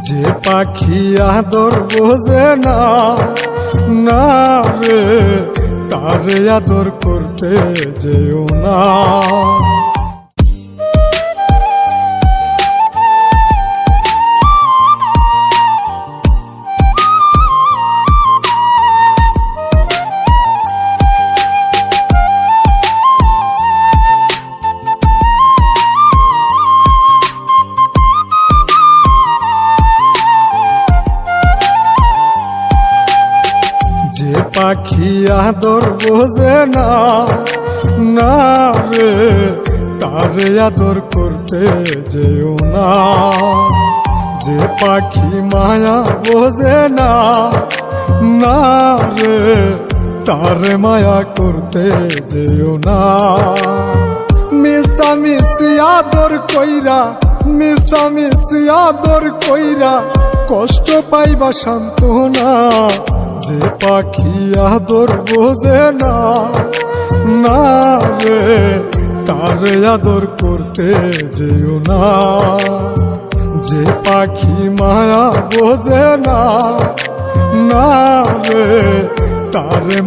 যে পাখি আদর বোঝে না, না রে তারে আদর করতে যেও না। যে পাখি আদর বোঝে না, না রে তারে আদর করতে যেও না। যে পাখি মায়া বোঝে না, না রে তারে মায়া করতে যেও না। মিশামিশি আদর কইরা, মিশামিশি আদর কইরা কষ্ট পাইবা সান্ত্বনা। যে পাখি আদর বোঝে না, না রে তারে আদর করতে যেও না। যে পাখি মায়া বোঝে না, না রে তারে